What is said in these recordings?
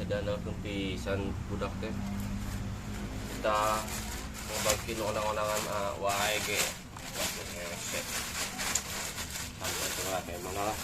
diandalkan pisan budak teh. Kita ngebagiin onang-onangan wae ge. Waduh hese. Sampai coba kayak mana lah.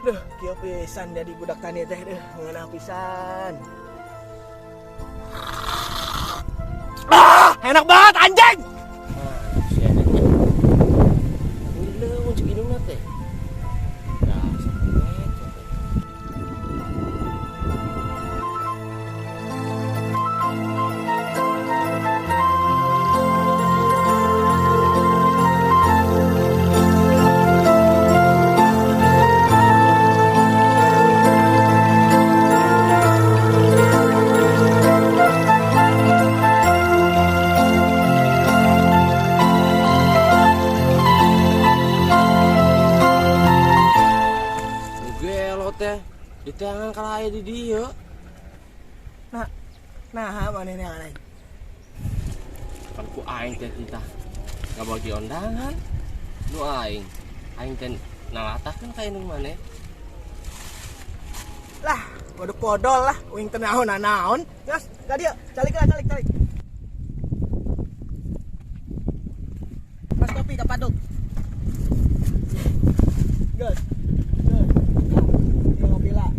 Duh, kieu pisan jadi budak tani teh deuh, ngeunah pisan. Enak banget anjing. Ini leuweung cek indungna teh. Ya, sampai teh di tangan kalau aya di dieu. Nah, manehna aing. Kan ku aing teh kita ngabagi ondangan. Nu aing teh nalatakeun ka indung maneh. Lah, waduh podol lah, uing teu naon-naon. Gas, ka dieu, calik. Mas kopi ka paduk. Gas. Ngopi lah.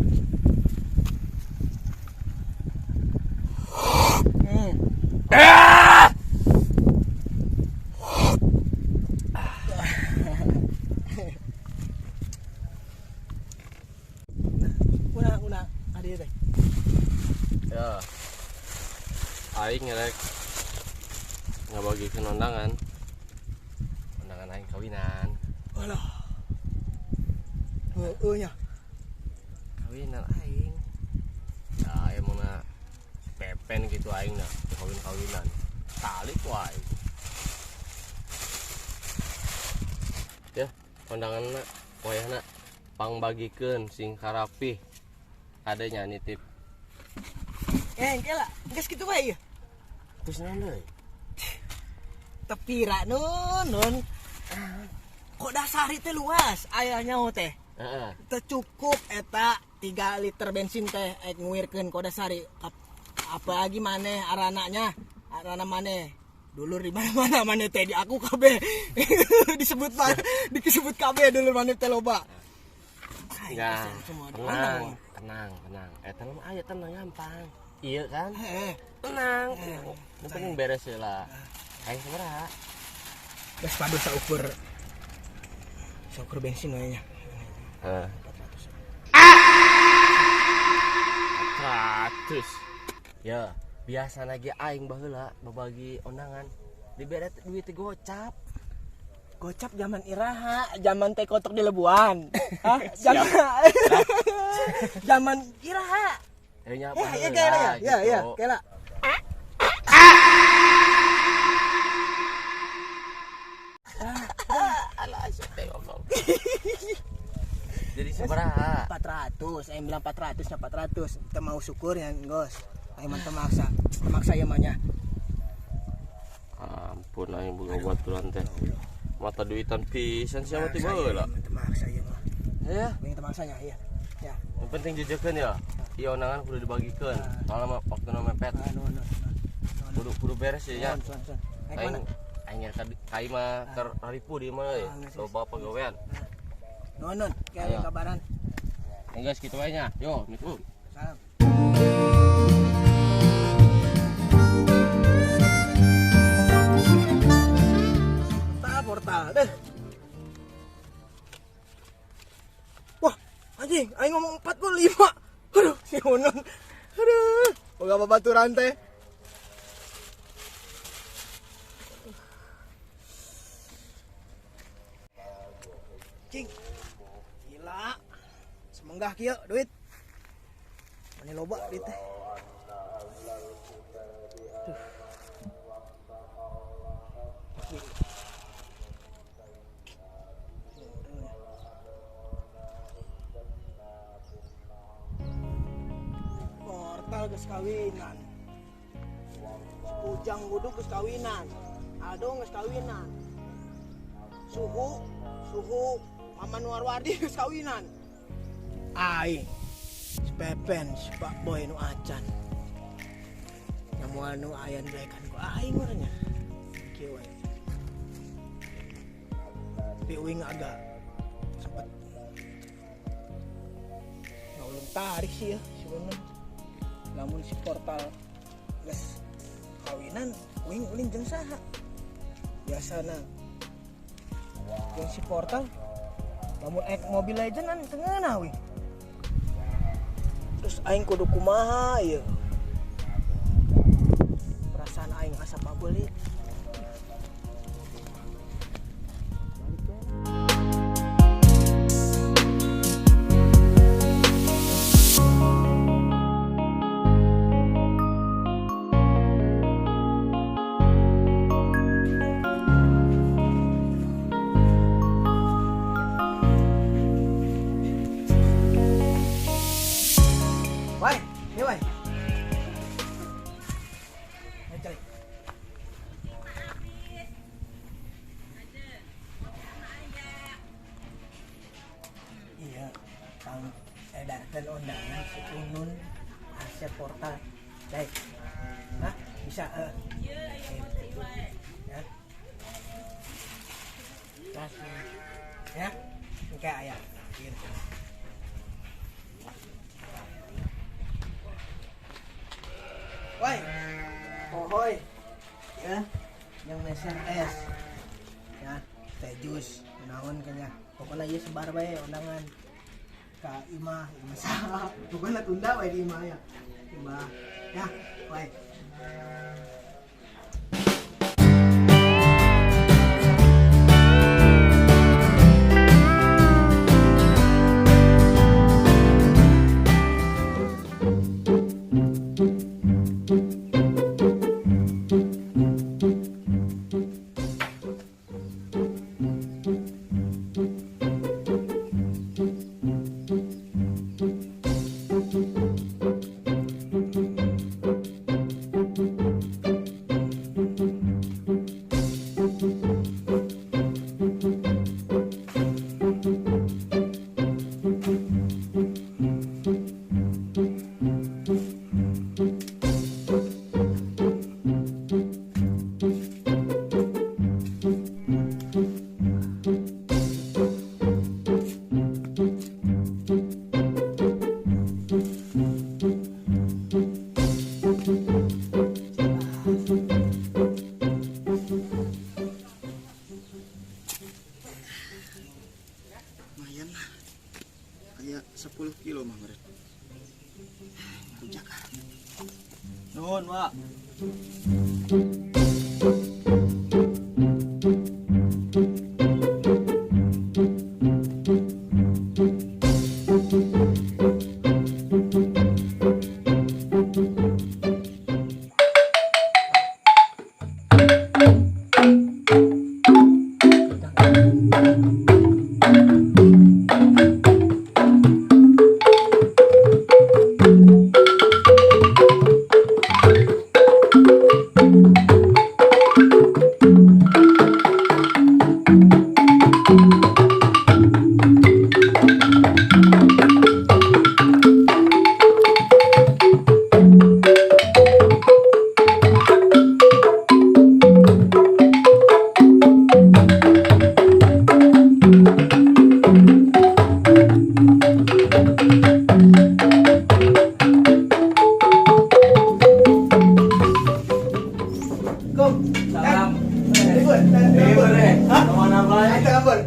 Una adi teh. Ya. Aing ngerek ngabagikeun ondangan. Ondangan aing kawinan. Alah. Heueuh nya. Kawinan aing. Ya emang pepen gitu aing na kawin-kawinan. Talik wae. Ya, ondanganna wayahna pangbagikeun sing karapih. Adanya nitip. Engke lah, geus kitu wae ieu. Terus naon deui? Tepira nun. Kok dasari teh luas ayahnya teh. Heeh. Teu cukup eta 3 liter bensin teh nguirkeun kok dasari. Apalagi maneh arananya, arana maneh. Dulur di mana-mana maneh teh di aku kabeh. disebut kabeh dulur maneh teh loba. Enggak. Tenang. Eta mah aya tenang gampang. Iya kan? Tenang. Yang penting beres lah. Aing sabaraha? Geus padu saukur bensin we nya. Heeh. 400. Ya, biasa lagi aing baheula babagi ondangan dibere duit gocap. Gocap zaman iraha, zaman teh kotok di Lebuan. Hah? Zaman iraha. Ya, kela. Alah, siapa ngomong. Jadi sabaraha? 400, aing bilang 400 nya 400. Kita mau syukur ya, Gos. Aing mah termaksa ya mah nya. Ampun aing boga baturan teh. Mata duitan pisan siapa tiba heula. Termaksa ya mah. Ya, Aing termaksanya iya. Ya. yang penting jejekeun ya. Ieu ondangan kudu dibagikeun. Soalna waktu mepet. Kudu beres ya. Aing mana? Aing kai mah keur ripu di mah euy. Loba pagawean. Nun, kayak kabaran. Guys, kitu wae nya. Yo, mitu. Salam. Portal deh. Wah, anjing, aing ngomong 4 gol 5. Aduh, si Unun. Aduh, boga babaturan teh. cing. Gila. Semenggah kieu duit. Mani loba duit teh. Tuh. Portal geus kawinan. Ujang Buduk geus kawinan. Aldo geus kawinan. Suhu Maman Warwardi geus kawinan. Aing si Pepen, si Pak Boy nu acan. Nyamuan nu aya dilekan ku aing urangnya. Kieu we. Tapi uing agak sempet ngulung tarik sih ya si Bunun. Namun si Portal geus kawinan uing jeung saha? Biasana jeung si Portal lamun Mobile Legends an tengeunah we. Terus aing kudu kumaha ieu? Perasaan aing asa pabelit. Wai, ya wai. Ayo cari. Iya, Kang edarkeun undangan si Unun Aset Portal. Cai. Hah? Bisa ya. Kasih. Ya. Engke aya. Gitu. Woi, pohoy, ya, yang meser es, ya, teh jus, naon kayaknya, pokoknya ya sebar bae undangan, ka imah sah, pokoknya tunda bae di imah ya, ya, woi. Lumayan lah, kayak 10 kilo mah meren. Rujak. Nuhun, Pak.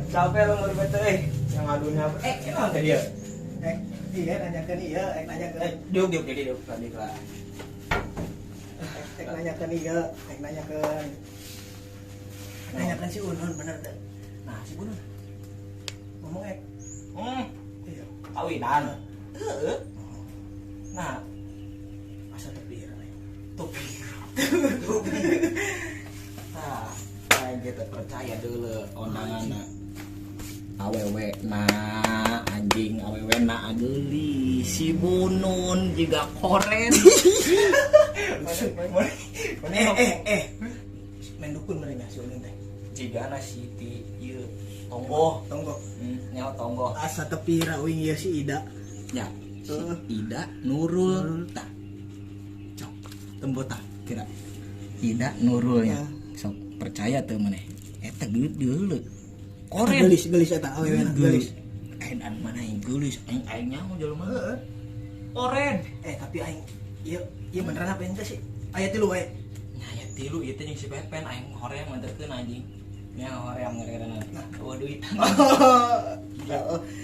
Capek lemur bete yang adunya apa? Kenapa tadi dia? Iya nanyakan iya, nanyakan. Diuk jadi diuk tadi lah. Nanyakan iya, nanyakan si Unun bener deh. Nah si Unun ngomong iya kawinan heeh nah asa tepir topi nah aing kita percaya dulu ondanganna awewe na anjing awewe na adeuli si bunun juga koren main dukun mereka si ulun teh jika na siti ieu tonggo tonggo nyawa tonggo asa tepira uing ieu si Ida ya si Ida Nurul tak cok tembo tak kira Ida Nurul ya sok percaya tuh maneh eta geuleuh koren gelis eta awewe gelis dan mana yang gelis aing nyaho jelema koren tapi aing ieu beneran apa ente sih aya 3 wae nya tilu ieu teh jeung si Pepen aing horeang nganterkeun anjing nya horeang ngere-ngerenan duit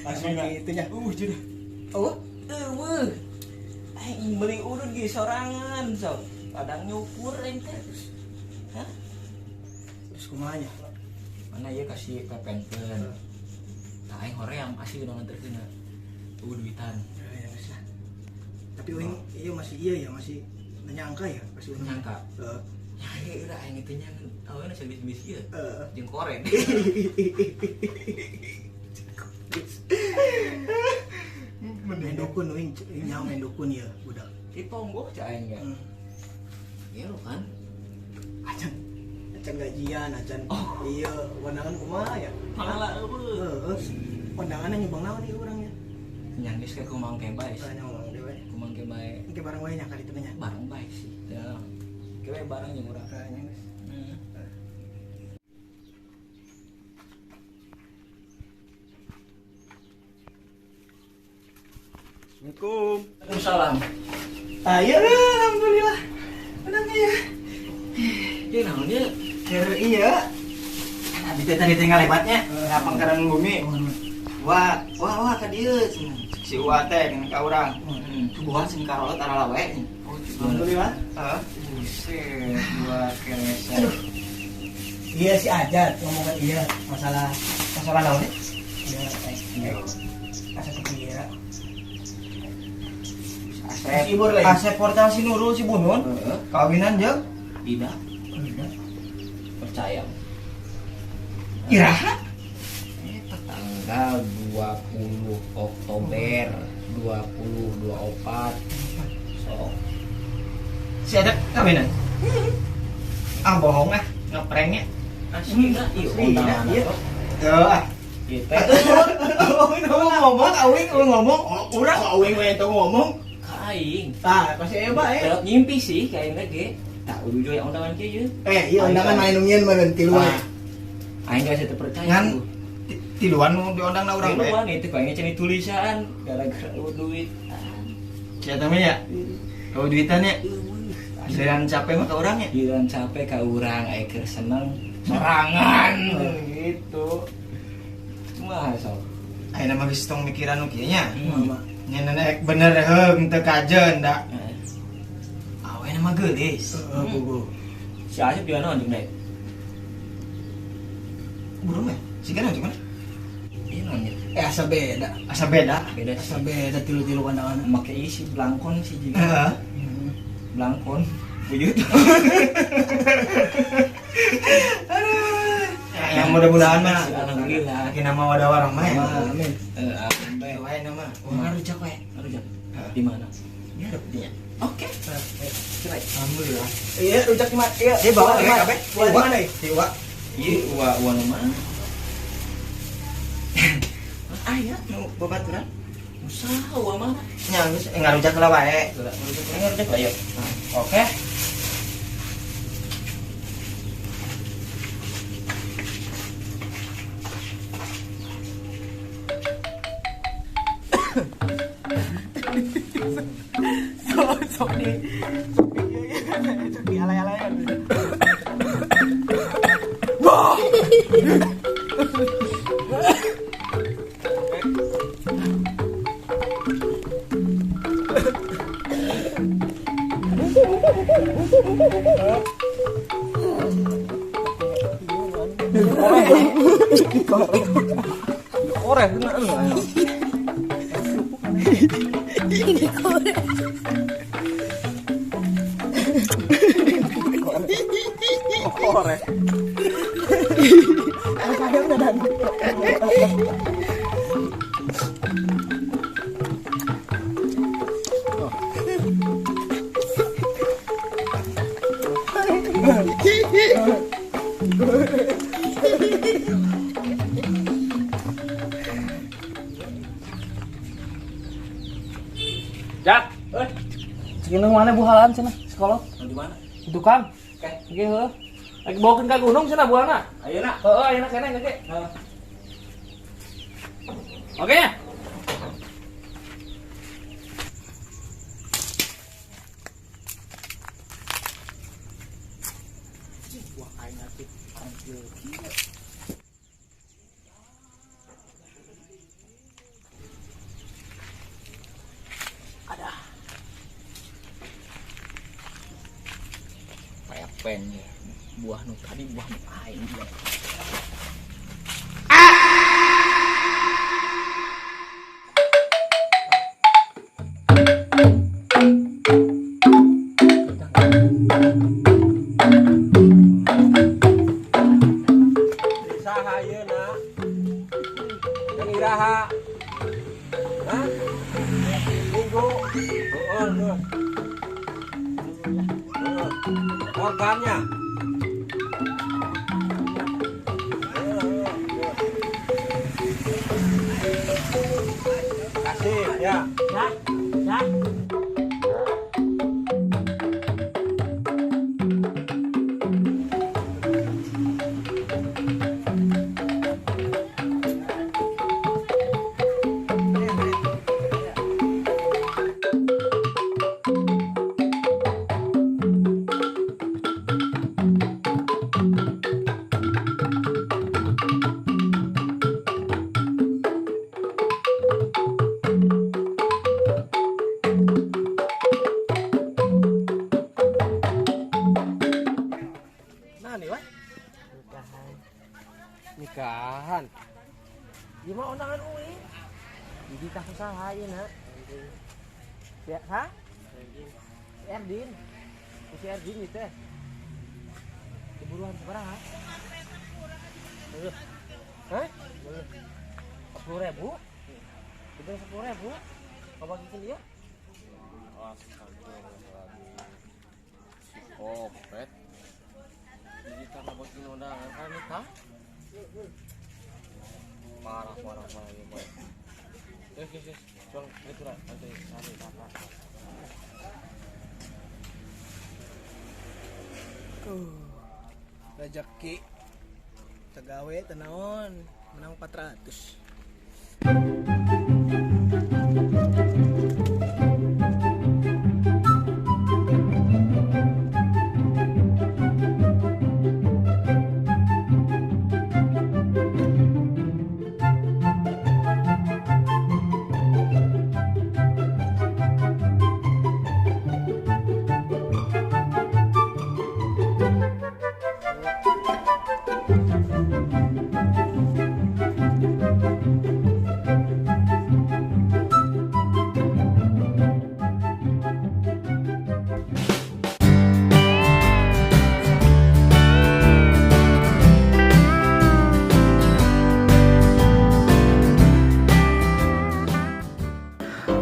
asli itu nya jadi aing beli udud ge sorangan sok kadang nyukur aing teh hah terus kumaha nya mana ieu kasih Pepenkeun tah aing horeang asli udah nganterkeun duitan tapi uing ieu masih iya ya masih nyangka ya pasti nyangka ya udah aing itu nya awalnya sebis-bis ieu jeung koren main dukun uing nyaho main dukun ya budak ditonggo cak aing ya iya lo kan acan gajian acan iya wandangan kumaha ya malah eueuh wandanganna nyumbang naon ieu urang ya nyang geus ka kumang ke bae nyumbang dewe kumang ke bae engke barang wae nya ka ditu nya barang baik sih ya kewe barang yang urang nya Assalamualaikum. Waalaikumsalam ayo alhamdulillah menang ya dia naonnya iya tadi teh tinggal lebatnya ngapang karang bumi wah ka dieu si Uwa teh dengan ka urang tubuhan sing karolot ara lawe alhamdulillah buset gua keresa iya si Ajat ngomongin iya masalah naon iya asa kepira Asep portal si Nurul si Bunun kawinan jeung tidak percaya iraha tanggal 20 Oktober 2024 so si Ajat kawinan bohong ngeprengnya asli enggak iya kita ngomong awing ngomong urang awing we teu ngomong aing pasti eba terus nyimpi sih kayaknya ge tak udah juga undangan kieu iya undangan main numieun meureun tiluan aing gak bisa percaya ngan tiluan nu diundangna urang we tiluan itu kayaknya cenah tulisan gara-gara duit sia teh ya kalau duitannya Giliran capek mah ke orangnya. Giliran capek ke orang, keur seneng sorangan gitu. Mah sok. Ayeuna mah geus tong mikiran nu kieu nya. Nya nenek bener heung teu kajen da. Aweuna mah geulis. Si Asep juga naon jeung daek. Burung ya? Sigan aja mana? Iya naon asa beda. Asa beda. Asa beda tilu-tilu pandangan. Make isi blangkon sih juga. Blangkon buyut. Yang mudah-mudahan mah alhamdulillah kita mau ada warang mah. Amin. Amin bae. Wae nama. Ngarujak wae. Ngarujak. Di mana? Ya depannya. Oke. Alhamdulillah. Iya, rujak di mana? Iya, bawa di mana? Bawa di mana? Di Wa. Iya, Wa mana? Aya nu babaturan. Usaha Wa mana? Nya geus ngarujak lah wae. Ngarujak lah yuk. Oke. Sok di alay-alayan. Korek kena anu. Ini korek. Korek. Saya udah dan. Jak, Segini mana bualan sana sekolah? Di mana? Di tukang. Oke. Oke, heuh. Lagi bawakeun ka gunung sana buahna. Ayo nak. Heeh, ayeuna keneh kake. Oke. Kayak pen ya. Buah nu tadi buah nu aing dia. saha ayeuna? Yang iraha. Hah? Minggu. Heeh, heeh. Organnya. Kasih ya. Ya. Ya. Nah nih, Wak. Nikahan. Gimana undangan UI? Jadi tak usaha ya nak. Ya, ha? Erdin. Si Erdin itu teh. Keburuan seberapa? Hah? 10.000? Kita 10.000? Kau bagikan dia? Kopet. Jadi karena bikin undangan kan nikah. Parah ya boy. Yes. Jual itu lah nanti cari kakak. Rezeki tegawe tenaon menang 400.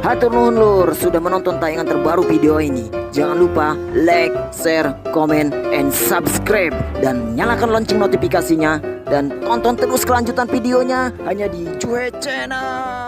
Hatur nuhun lur sudah menonton tayangan terbaru video ini. Jangan lupa like, share, komen, and subscribe. Dan nyalakan lonceng notifikasinya. Dan tonton terus kelanjutan videonya hanya di Cuek Channel.